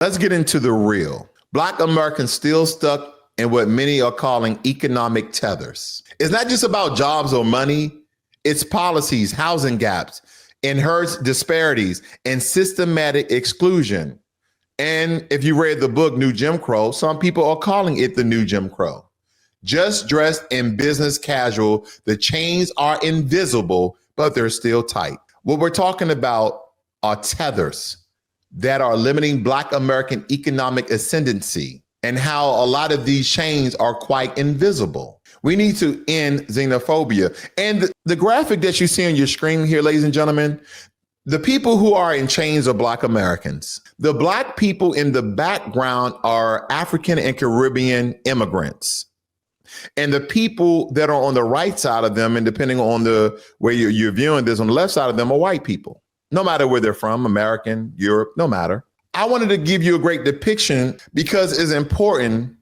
Let's get into the real. Black Americans still stuck in what many are calling economic tethers. It's not just about jobs or money. It's policies, housing gaps, inherent disparities, and systematic exclusion. And if you read the book, New Jim Crow, some people are calling it the new Jim Crow. Just dressed in business casual, the chains are invisible, but they're still tight. What we're talking about are tethers that are limiting Black American economic ascendancy and how a lot of these chains are quite invisible. We need to end xenophobia. And the graphic that you see on your screen here, ladies and gentlemen, the people who are in chains are Black Americans. The Black people in the background are African and Caribbean immigrants. And the people that are on the right side of them, and depending on the way you're viewing this, on the left side of them are white people. No matter where they're from, American, Europe, no matter. I wanted to give you a great depiction because it's important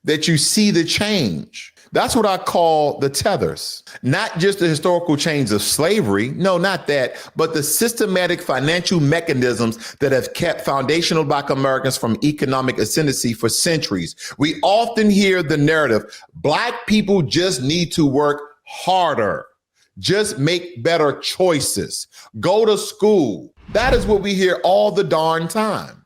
that you see the change. That's what I call the tethers, not just the historical change of slavery. No, not that, but the systematic financial mechanisms that have kept foundational Black Americans from economic ascendancy for centuries. We often hear the narrative, Black people just need to work harder. Just make better choices. Go to school. That is what we hear all the darn time.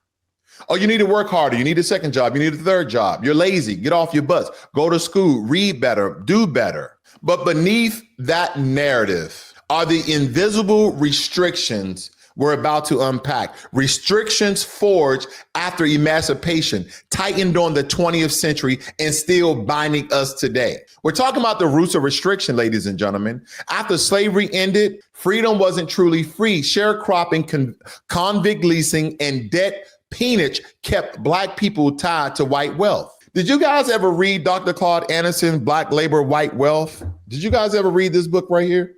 Oh, you need to work harder. You need a second job. You need a third job. You're lazy. Get off your butts. Go to school. Read better. Do better. But beneath that narrative are the invisible restrictions we're about to unpack. Restrictions forged after emancipation, tightened on the 20th century, and still binding us today. We're talking about the roots of restriction, ladies and gentlemen. After slavery ended, freedom wasn't truly free. Sharecropping, convict leasing, and debt peonage kept Black people tied to white wealth. Did you guys ever read Dr. Claude Anderson's Black Labor, White Wealth? Did you guys ever read this book right here?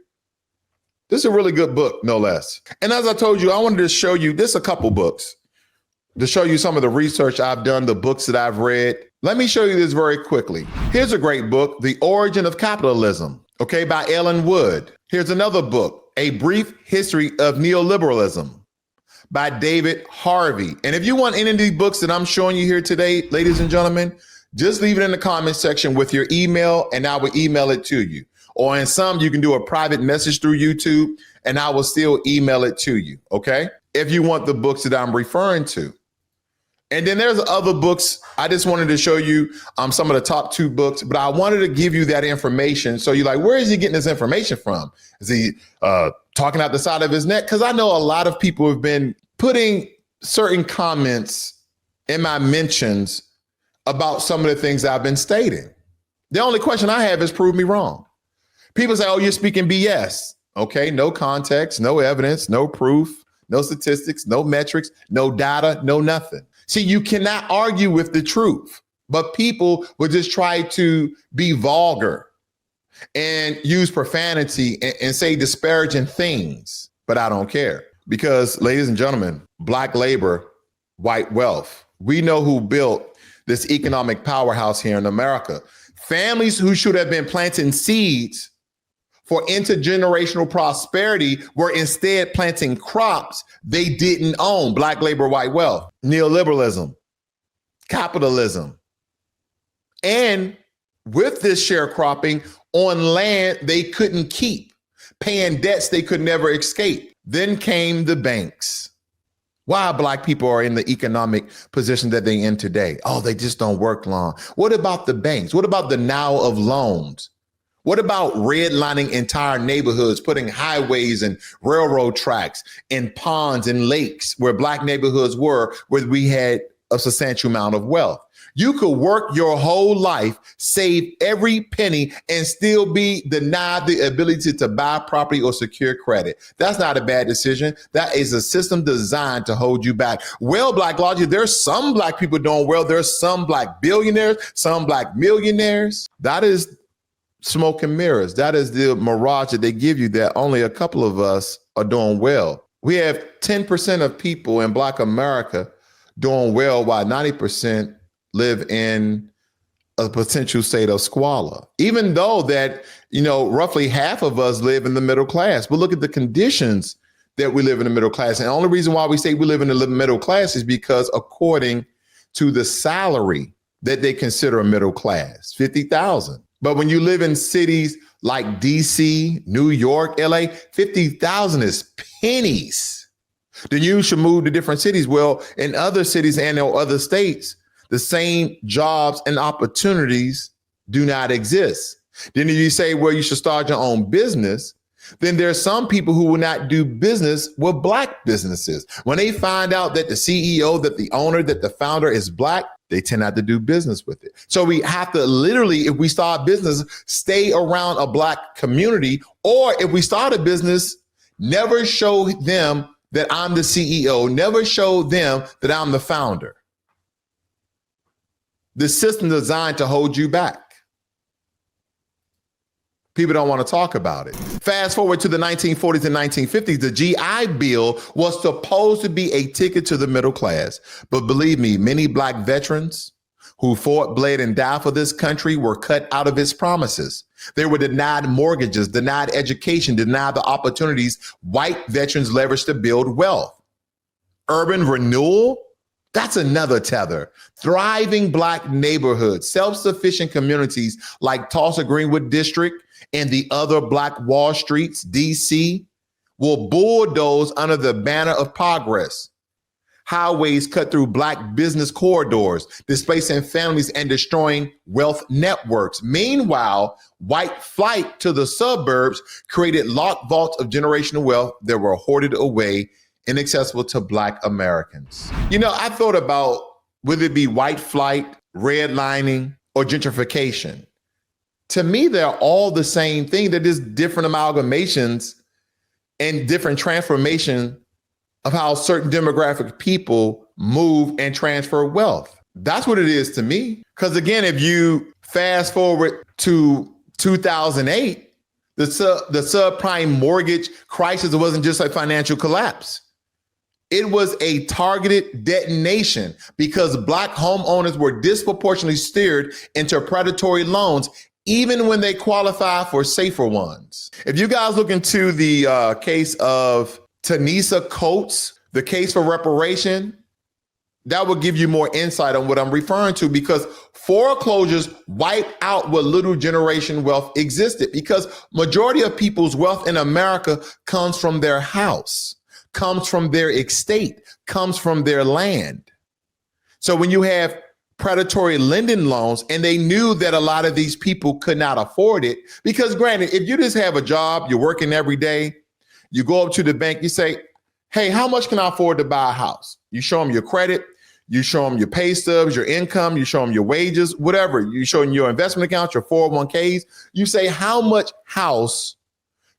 This is a really good book, no less. And as I told you, I wanted to show you this a couple books to show you some of the research I've done, the books that I've read. Let me show you this very quickly. Here's a great book, The Origin of Capitalism, okay, by Ellen Wood. Here's another book, A Brief History of Neoliberalism by David Harvey. And if you want any of these books that I'm showing you here today, ladies and gentlemen, just leave it in the comment section with your email and I will email it to you. Or in some, you can do a private message through YouTube and I will still email it to you, okay? If you want the books that I'm referring to. And then there's other books. I just wanted to show you some of the top 2 books, but I wanted to give you that information. So you're like, where is he getting this information from? Is he talking out the side of his neck? Because I know a lot of people have been putting certain comments in my mentions about some of the things I've been stating. The only question I have is prove me wrong. People say, oh, you're speaking BS. Okay, no context, no evidence, no proof, no statistics, no metrics, no data, no nothing. See, you cannot argue with the truth, but people will just try to be vulgar and use profanity and say disparaging things. But I don't care because, ladies and gentlemen, Black labor, white wealth. We know who built this economic powerhouse here in America. Families who should have been planting seeds for intergenerational prosperity were instead planting crops they didn't own. Black labor, white wealth, neoliberalism, capitalism. And with this sharecropping on land they couldn't keep, paying debts they could never escape. Then came the banks. Why Black people are in the economic position that they're in today? Oh, they just don't work long. What about the banks? What about the now of loans? What about redlining entire neighborhoods, putting highways and railroad tracks in ponds and lakes where Black neighborhoods were, where we had a substantial amount of wealth? You could work your whole life, save every penny, and still be denied the ability to buy property or secure credit. That's not a bad decision. That is a system designed to hold you back. Well, Blacklogic, there's some Black people doing well. There's some Black billionaires, some Black millionaires. That is smoke and mirrors. That is the mirage that they give you that only a couple of us are doing well. We have 10% of people in Black America doing well while 90% live in a potential state of squalor. Even though that, roughly half of us live in the middle class. But look at the conditions that we live in the middle class. And the only reason why we say we live in the middle class is because according to the salary that they consider a middle class, $50,000. But when you live in cities like DC, New York, LA, $50,000 is pennies. Then you should move to different cities. Well, in other cities and in other states, the same jobs and opportunities do not exist. Then if you say, well, you should start your own business, then there's some people who will not do business with Black businesses. When they find out that the CEO, that the owner, that the founder is Black, they tend not to do business with it. So we have to literally, if we start business, stay around a Black community, or if we start a business, never show them that I'm the CEO, never show them that I'm the founder. The system is designed to hold you back. People don't want to talk about it. Fast forward to the 1940s and 1950s, the GI Bill was supposed to be a ticket to the middle class. But believe me, many Black veterans who fought, bled, and died for this country were cut out of its promises. They were denied mortgages, denied education, denied the opportunities white veterans leveraged to build wealth. Urban renewal, that's another tether. Thriving Black neighborhoods, self-sufficient communities like Tulsa Greenwood District and the other Black Wall Streets, DC, will bulldoze under the banner of progress. Highways cut through Black business corridors, displacing families and destroying wealth networks. Meanwhile, white flight to the suburbs created locked vaults of generational wealth that were hoarded away, inaccessible to Black Americans. You know, I thought about whether it be white flight, redlining, or gentrification. To me, they're all the same thing. They're just different amalgamations and different transformation of how certain demographic people move and transfer wealth. That's what it is to me. Because again, if you fast forward to 2008, the subprime mortgage crisis wasn't just a financial collapse. It was a targeted detonation because Black homeowners were disproportionately steered into predatory loans, even when they qualify for safer ones. If you guys look into the case of Tanisa Coates, the case for reparation, that will give you more insight on what I'm referring to, because foreclosures wipe out what little generation wealth existed, because majority of people's wealth in America comes from their house, comes from their estate, comes from their land. So when you have predatory lending loans, and they knew that a lot of these people could not afford it, because granted, if you just have a job, you're working every day, you go up to the bank, you say, hey, how much can I afford to buy a house? You show them your credit, you show them your pay stubs, your income, you show them your wages, whatever. You show them your investment accounts, your 401ks. You say, how much house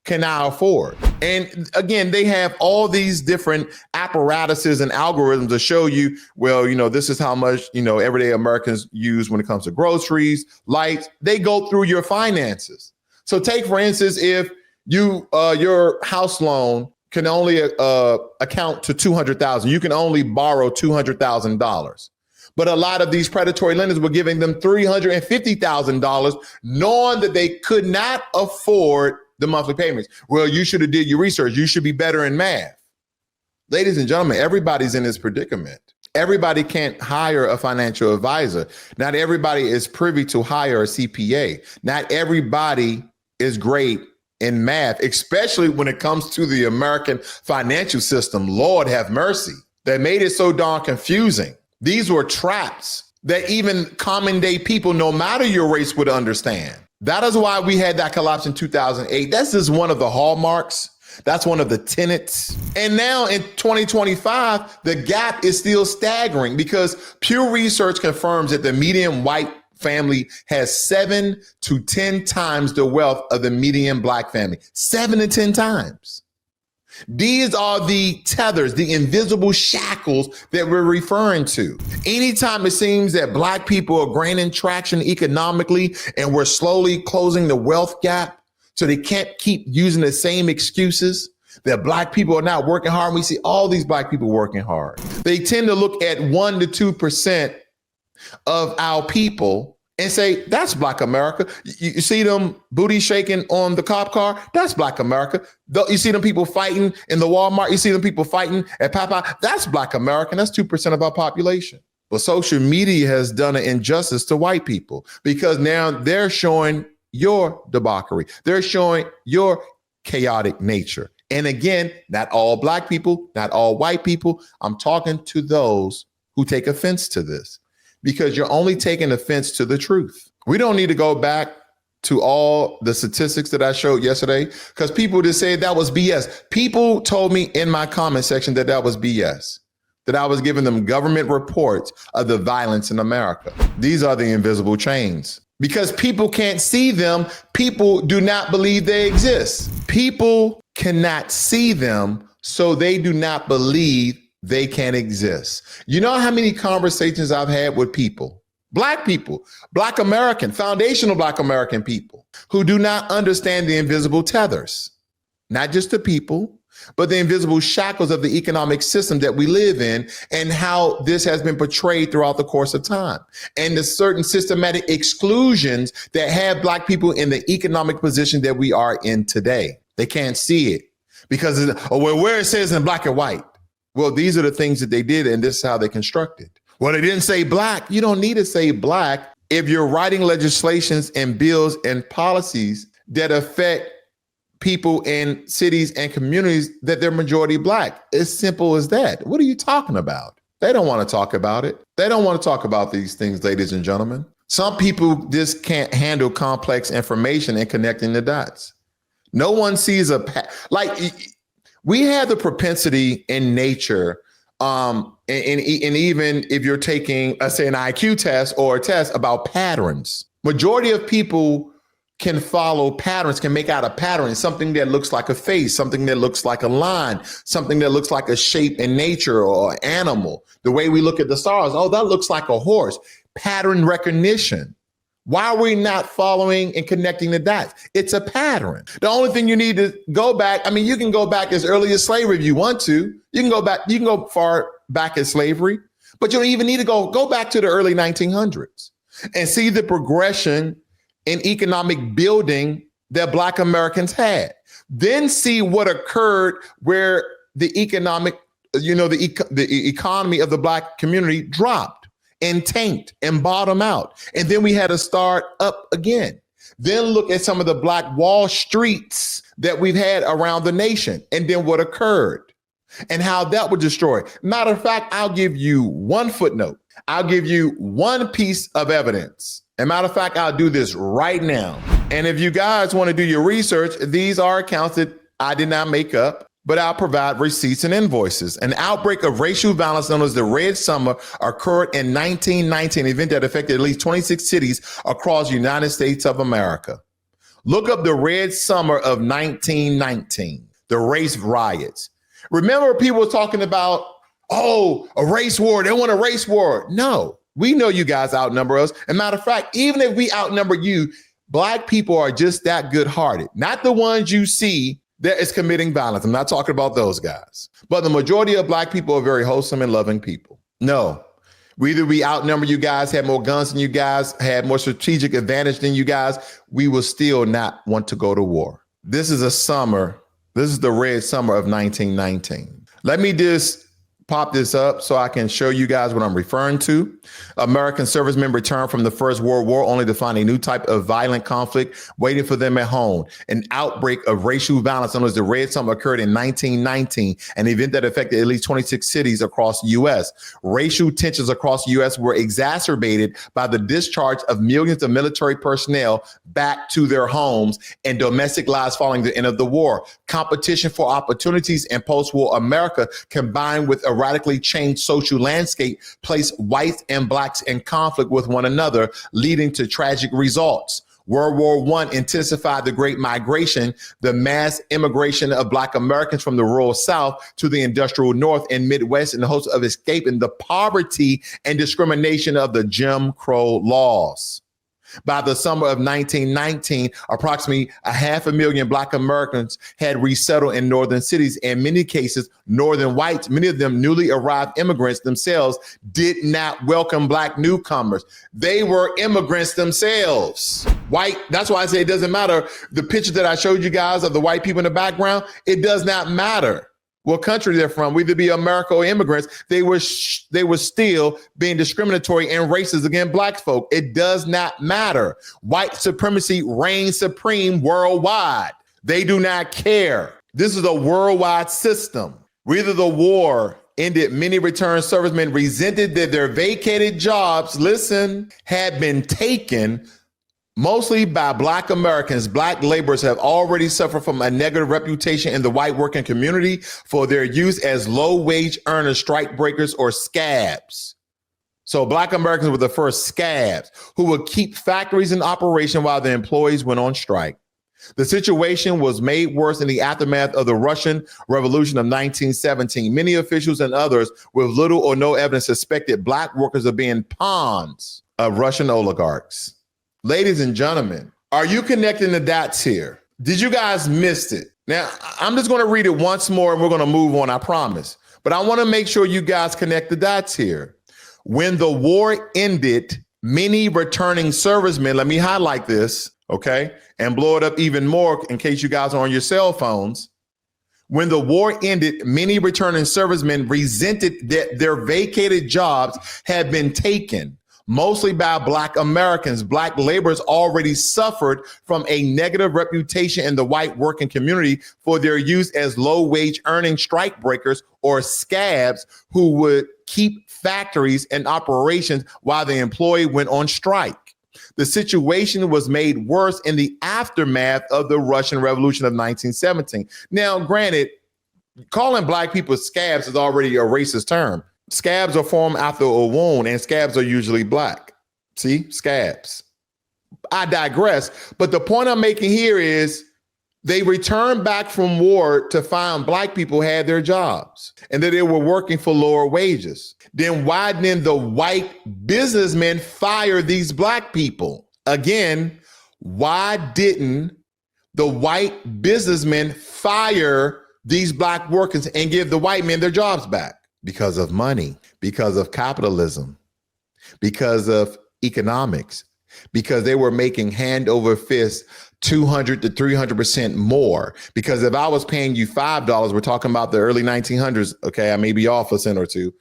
can I afford? And again, they have all these different apparatuses and algorithms to show you, well, you know, this is how much, you know, everyday Americans use when it comes to groceries, lights. They go through your finances. So take, for instance, if you your house loan can only account to $200,000, you can only borrow $200,000. But a lot of these predatory lenders were giving them $350,000, knowing that they could not afford the monthly payments. Well, you should have did your research. You should be better in math. Ladies and gentlemen, everybody's in this predicament. Everybody can't hire a financial advisor. Not everybody is privy to hire a CPA. Not everybody is great in math, especially when it comes to the American financial system. Lord have mercy. They made it so darn confusing. These were traps that even common day people, no matter your race, would understand. That is why we had that collapse in 2008. That's just one of the hallmarks. That's one of the tenets. And now in 2025, the gap is still staggering because Pew Research confirms that the median white family has 7 to 10 times the wealth of the median Black family. 7 to 10 times. These are the tethers, the invisible shackles that we're referring to. Anytime it seems that Black people are gaining traction economically and we're slowly closing the wealth gap so they can't keep using the same excuses that Black people are not working hard. We see all these Black people working hard. They tend to look at 1 to 2% of our people and say, that's Black America. You see them booty shaking on the cop car? That's Black America. You see them people fighting in the Walmart? You see them people fighting at Popeye? That's Black America. And that's 2% of our population. But social media has done an injustice to white people because now they're showing your debauchery. They're showing your chaotic nature. And again, not all Black people, not all white people. I'm talking to those who take offense to this because you're only taking offense to the truth. We don't need to go back to all the statistics that I showed yesterday because people just said that was BS. People told me in my comment section that that was BS, that I was giving them government reports of the violence in America. These are the invisible chains. Because people can't see them, people do not believe they exist. People cannot see them, so they do not believe they can exist. You know how many conversations I've had with people, Black people, Black American, foundational Black American people, who do not understand the invisible tethers, not just the people, but the invisible shackles of the economic system that we live in and how this has been portrayed throughout the course of time and the certain systematic exclusions that have Black people in the economic position that we are in today. They can't see it because where it says in black and white. Well, these are the things that they did and this is how they constructed. Well, they didn't say Black. You don't need to say Black if you're writing legislations and bills and policies that affect people in cities and communities that they're majority Black. As simple as that. What are you talking about? They don't want to talk about it. They don't want to talk about these things, ladies and gentlemen. Some people just can't handle complex information and connecting the dots. No one sees like we have the propensity in nature, and even if you're taking, let's say, an IQ test or a test about patterns, majority of people can follow patterns, can make out a pattern, something that looks like a face, something that looks like a line, something that looks like a shape in nature or an animal. The way we look at the stars, oh, that looks like a horse. Pattern recognition. Why are we not following and connecting the dots? It's a pattern. The only thing you need to go back, I mean, you can go back as early as slavery if you want to. You can go back, you can go far back as slavery, but you don't even need to go back to the early 1900s and see the progression in economic building that Black Americans had. Then see what occurred where the economic, the economy of the Black community dropped and tanked and bottom out. And then we had to start up again. Then look at some of the Black Wall Streets that we've had around the nation and then what occurred and how that was destroyed. Matter of fact, I'll give you one footnote. I'll give you one piece of evidence. And matter of fact, I'll do this right now. And if you guys want to do your research, these are accounts that I did not make up, but I'll provide receipts and invoices. An outbreak of racial violence known as the Red Summer occurred in 1919, an event that affected at least 26 cities across the United States of America. Look up the Red Summer of 1919, the race riots. Remember people were talking about, oh, a race war, they want a race war. No, we know you guys outnumber us. And matter of fact, even if we outnumber you, Black people are just that good-hearted, not the ones you see that is committing violence. I'm not talking about those guys, but the majority of Black people are very wholesome and loving people. No, either we outnumber you guys, had more guns than you guys, had more strategic advantage than you guys, we will still not want to go to war. This is the Red Summer of 1919. Let me just pop this up so I can show you guys what I'm referring to. American servicemen returned from the First World War only to find a new type of violent conflict waiting for them at home. An outbreak of racial violence known as the Red Summer occurred in 1919, an event that affected at least 26 cities across the U.S. Racial tensions across the U.S. were exacerbated by the discharge of millions of military personnel back to their homes and domestic lives following the end of the war. Competition for opportunities in post-war America combined with a radically changed social landscape placed whites and Blacks in conflict with one another, leading to tragic results. World War I intensified the Great Migration, the mass immigration of Black Americans from the rural South to the industrial North and Midwest in the hopes of escaping the poverty and discrimination of the Jim Crow laws. By the summer of 1919, approximately 500,000 Black Americans had resettled in northern cities. In many cases, northern whites, many of them newly arrived immigrants themselves, did not welcome Black newcomers. They were immigrants themselves. White, that's why I say it doesn't matter. The picture that I showed you guys of the white people in the background, it does not matter what country they're from, whether it be America or immigrants. They were still being discriminatory and racist against Black folk. It does not matter. White supremacy reigns supreme worldwide. They do not care. This is a worldwide system. Whether the war ended, many returned servicemen resented that their vacated jobs, listen, had been taken mostly by Black Americans. Black laborers have already suffered from a negative reputation in the white working community for their use as low-wage earners, strike breakers, or scabs. So Black Americans were the first scabs who would keep factories in operation while the employees went on strike. The situation was made worse in the aftermath of the Russian Revolution of 1917. Many officials and others with little or no evidence suspected Black workers of being pawns of Russian oligarchs. Ladies and gentlemen, are you connecting the dots here? Did you guys miss it? Now, I'm just going to read it once more and we're going to move on, I promise. But I want to make sure you guys connect the dots here. When the war ended, many returning servicemen, let me highlight this, okay, and blow it up even more in case you guys are on your cell phones. When the war ended, many returning servicemen resented that their vacated jobs had been taken, mostly by Black Americans. Black laborers already suffered from a negative reputation in the white working community for their use as low-wage earning strike breakers or scabs who would keep factories in operations while the employee went on strike. The situation was made worse in the aftermath of the Russian Revolution of 1917. Now, granted, calling Black people scabs is already a racist term. Scabs are formed after a wound, and scabs are usually Black. See, scabs. I digress, but the point I'm making here is they returned back from war to find Black people had their jobs and that they were working for lower wages. Then why didn't the white businessmen fire these Black people? Again, why didn't the white businessmen fire these Black workers and give the white men their jobs back? Because of money, because of capitalism, because of economics, because they were making hand over fist 200 to 300% more. Because if I was paying you $5, we're talking about the early 1900s, okay, I may be off a cent or two.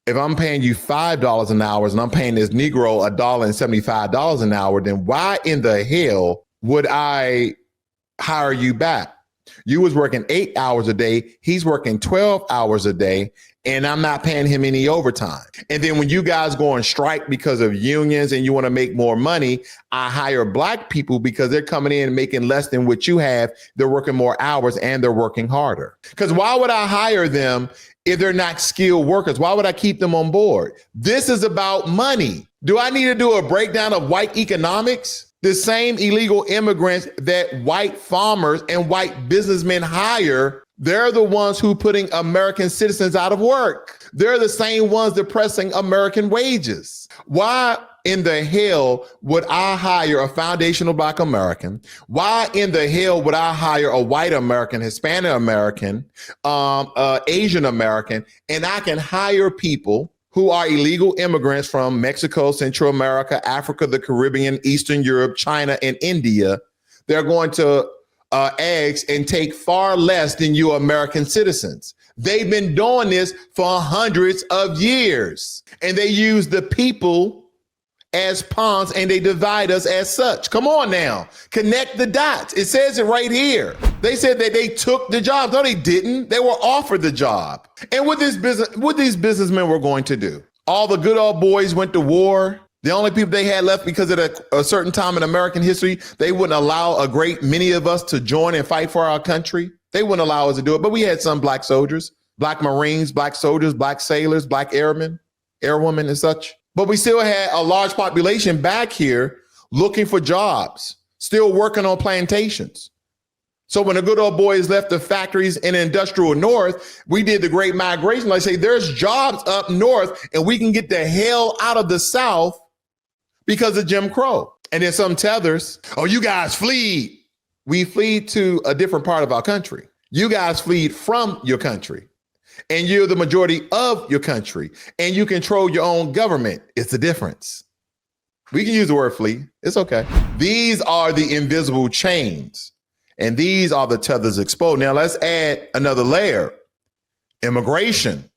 If I'm paying you $5 an hour and I'm paying this Negro $1.75 an hour, then why in the hell would I hire you back? You was working 8 hours a day. He's working 12 hours a day, and I'm not paying him any overtime. And then when you guys go on strike because of unions and you want to make more money, I hire Black people because they're coming in and making less than what you have. They're working more hours and they're working harder. Because why would I hire them if they're not skilled workers? Why would I keep them on board? This is about money. Do I need to do a breakdown of white economics? The same illegal immigrants that white farmers and white businessmen hire, they're the ones who putting American citizens out of work. They're the same ones depressing American wages. Why in the hell would I hire a foundational Black American? Why in the hell would I hire a white American, Hispanic American, Asian American, and I can hire people who are illegal immigrants from Mexico, Central America, Africa, the Caribbean, Eastern Europe, China, and India? They're going to ask and take far less than you American citizens. They've been doing this for hundreds of years, and they use the people as pawns and they divide us as such. Come on now, connect the dots. It says it right here. They said that they took the jobs. No, they didn't. They were offered the job. And what these businessmen were going to do. All the good old boys went to war. The only people they had left because at a certain time in American history, they wouldn't allow a great many of us to join and fight for our country. They wouldn't allow us to do it. But we had some Black soldiers, Black Marines, Black soldiers, Black sailors, Black airmen, airwomen and such. But we still had a large population back here looking for jobs, still working on plantations. So when the good old boys left the factories in the industrial north, we did the great migration. Like I say, there's jobs up north and we can get the hell out of the South because of Jim Crow. And then some tethers, oh, you guys flee. We flee to a different part of our country. You guys flee from your country. And you're the majority of your country. And you control your own government. It's the difference. We can use the word flee. It's okay. These are the invisible chains. And these are the tethers exposed. Now let's add another layer. Immigration.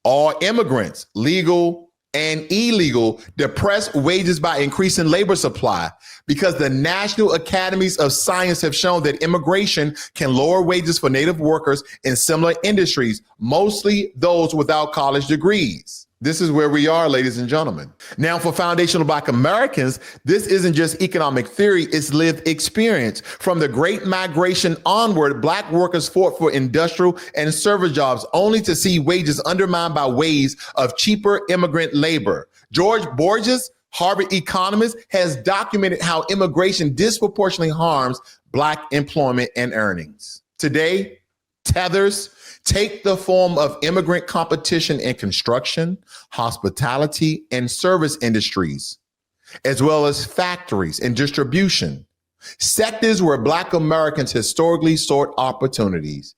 All immigrants, legal and illegal, depress wages by increasing labor supply, because the National Academies of Science have shown that immigration can lower wages for Native workers in similar industries, mostly those without college degrees. This is where we are, ladies and gentlemen. Now, for foundational Black Americans, this isn't just economic theory, it's lived experience. From the Great Migration onward, Black workers fought for industrial and service jobs only to see wages undermined by waves of cheaper immigrant labor. George Borges, Harvard economist, has documented how immigration disproportionately harms Black employment and earnings. Today, tethers take the form of immigrant competition in construction, hospitality, and service industries, as well as factories and distribution, sectors where Black Americans historically sought opportunities.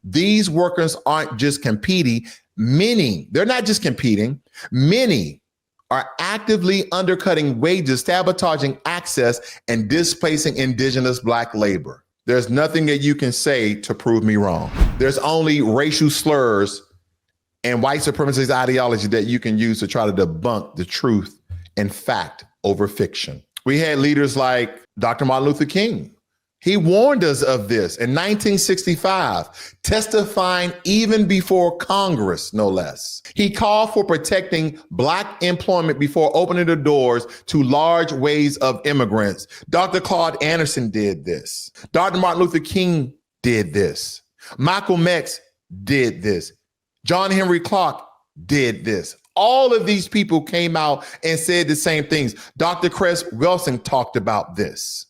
These workers aren't just competing. They're not just competing. Many are actively undercutting wages, sabotaging access, and displacing Indigenous Black labor. There's nothing that you can say to prove me wrong. There's only racial slurs and white supremacist ideology that you can use to try to debunk the truth and fact over fiction. We had leaders like Dr. Martin Luther King. He warned us of this in 1965, testifying even before Congress, no less. He called for protecting Black employment before opening the doors to large waves of immigrants. Dr. Claude Anderson did this. Dr. Martin Luther King did this. Malcolm X did this. John Henry Clark did this. All of these people came out and said the same things. Dr. Cress Wilson talked about this.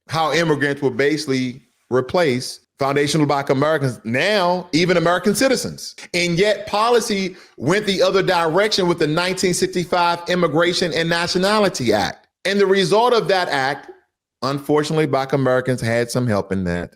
How immigrants will basically replace foundational Black Americans, now even American citizens. And yet policy went the other direction with the 1965 Immigration and Nationality Act. And the result of that act, unfortunately, Black Americans had some help in that,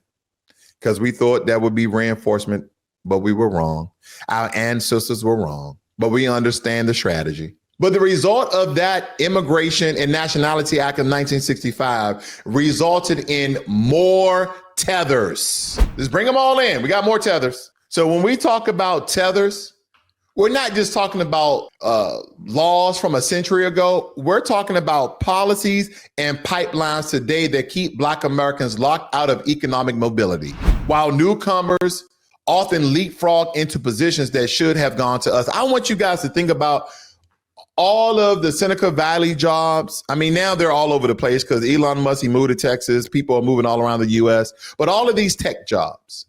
because we thought that would be reinforcement, but we were wrong. Our ancestors were wrong, but we understand the strategy. But the result of that Immigration and Nationality Act of 1965 resulted in more tethers. Let's bring them all in. We got more tethers. So when we talk about tethers, we're not just talking about laws from a century ago. We're talking about policies and pipelines today that keep Black Americans locked out of economic mobility, while newcomers often leapfrog into positions that should have gone to us. I want you guys to think about all of the Seneca Valley jobs. I mean, now they're all over the place because Elon Musk, he moved to Texas. People are moving all around the US. But all of these tech jobs,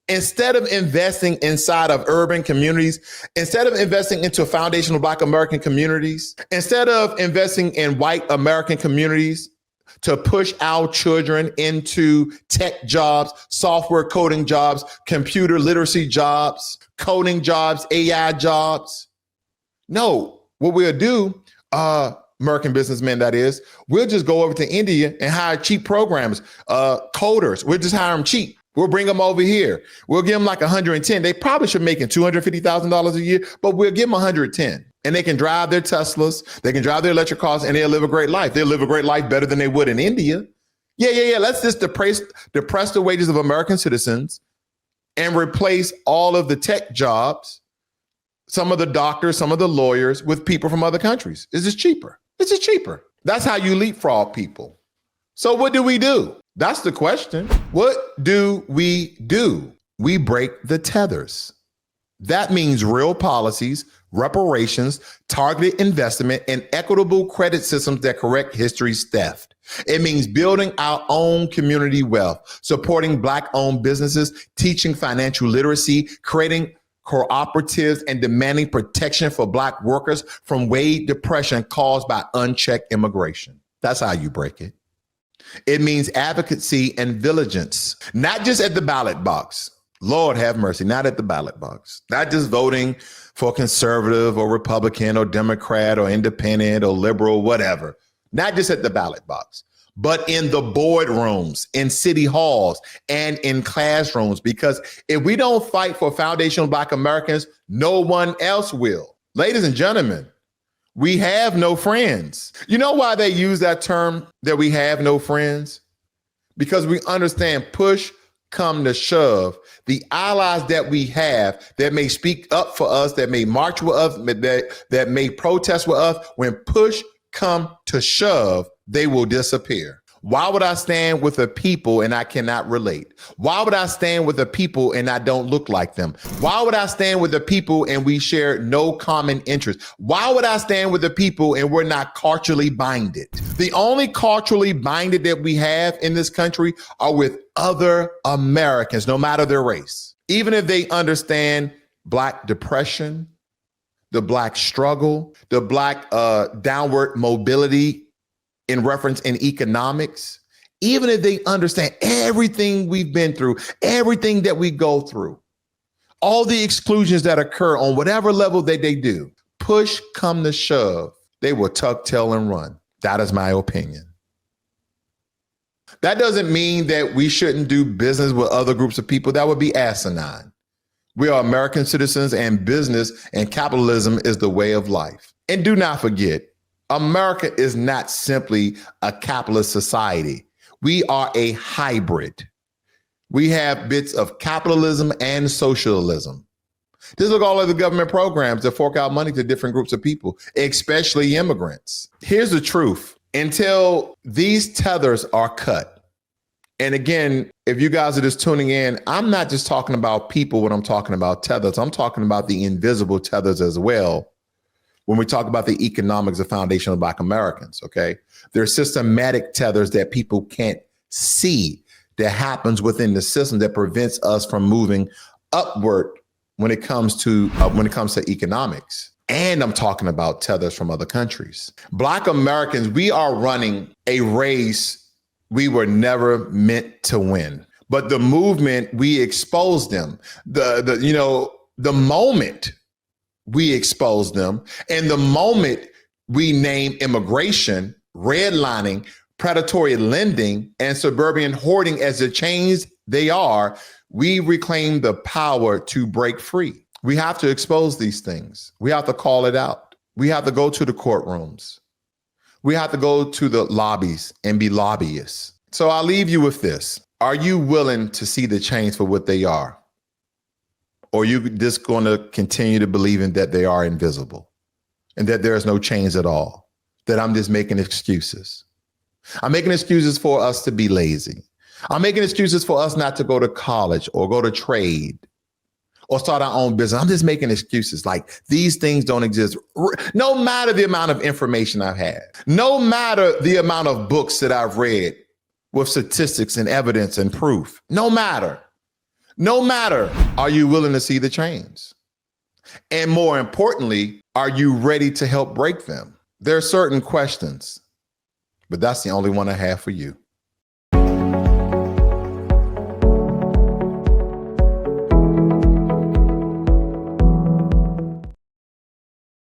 instead of investing inside of urban communities, instead of investing into foundational Black American communities, instead of investing in white American communities to push our children into tech jobs, software coding jobs, computer literacy jobs, coding jobs, AI jobs. No. What we'll do, American businessmen, that is, we'll just go over to India and hire cheap programmers, coders. We'll just hire them cheap. We'll bring them over here. We'll give them like 110. They probably should make $250,000 a year, but we'll give them 110. And they can drive their Teslas, they can drive their electric cars, and they'll live a great life. They'll live a great life better than they would in India. Yeah. Let's just depress the wages of American citizens and replace all of the tech jobs, some of the doctors, some of the lawyers, with people from other countries. It's just cheaper. It's just cheaper. That's how you leapfrog people. So what do we do? That's the question. What do? We break the tethers. That means real policies, reparations, targeted investment, and equitable credit systems that correct history's theft. It means building our own community wealth, supporting Black-owned businesses, teaching financial literacy, creating cooperatives, and demanding protection for Black workers from wage depression caused by unchecked immigration. That's how you break it. It means advocacy and vigilance, not just at the ballot box. Lord have mercy, not at the ballot box, not just voting for conservative or Republican or Democrat or independent or liberal, whatever, not just at the ballot box, but in the boardrooms, in city halls, and in classrooms. Because if we don't fight for foundational Black Americans, no one else will. Ladies and gentlemen, we have no friends. You know why they use that term, that we have no friends? Because we understand push come to shove, the allies that we have that may speak up for us, that may march with us, that may protest with us, when push come to shove, they will disappear. Why would I stand with a people and I cannot relate? Why would I stand with a people and I don't look like them? Why would I stand with the people and we share no common interest? Why would I stand with the people and we're not culturally binded? The only culturally binded that we have in this country are with other Americans, no matter their race. Even if they understand Black depression, the Black struggle, the Black downward mobility in reference in economics, even if they understand everything we've been through, everything that we go through, all the exclusions that occur on whatever level that they do, push come to shove, they will tuck tail and run. That is my opinion. That doesn't mean that we shouldn't do business with other groups of people. That would be asinine. We are American citizens, and business and capitalism is the way of life. And do not forget, America is not simply a capitalist society. We are a hybrid. We have bits of capitalism and socialism. Just look at all of the government programs that fork out money to different groups of people, especially immigrants. Here's the truth. Until these tethers are cut, and again, if you guys are just tuning in, I'm not just talking about people when I'm talking about tethers. I'm talking about the invisible tethers as well. When we talk about the economics of foundational Black Americans, okay? There are systematic tethers that people can't see that happens within the system that prevents us from moving upward when it comes to economics. And I'm talking about tethers from other countries. Black Americans, we are running a race we were never meant to win. But the movement, we exposed them. The moment we expose them, and the moment we name immigration, redlining, predatory lending, and suburban hoarding as the chains they are, we reclaim the power to break free. We have to expose these things. We have to call it out. We have to go to the courtrooms. We have to go to the lobbies and be lobbyists. So I'll leave you with this. Are you willing to see the chains for what they are? Or are you just going to continue to believe in that they are invisible and that there is no change at all, that I'm just making excuses? I'm making excuses for us to be lazy. I'm making excuses for us not to go to college or go to trade or start our own business. I'm just making excuses like these things don't exist. No matter the amount of information I've had, no matter the amount of books that I've read with statistics and evidence and proof, no matter, are you willing to see the change? And more importantly, are you ready to help break them? There are certain questions, but that's the only one I have for you.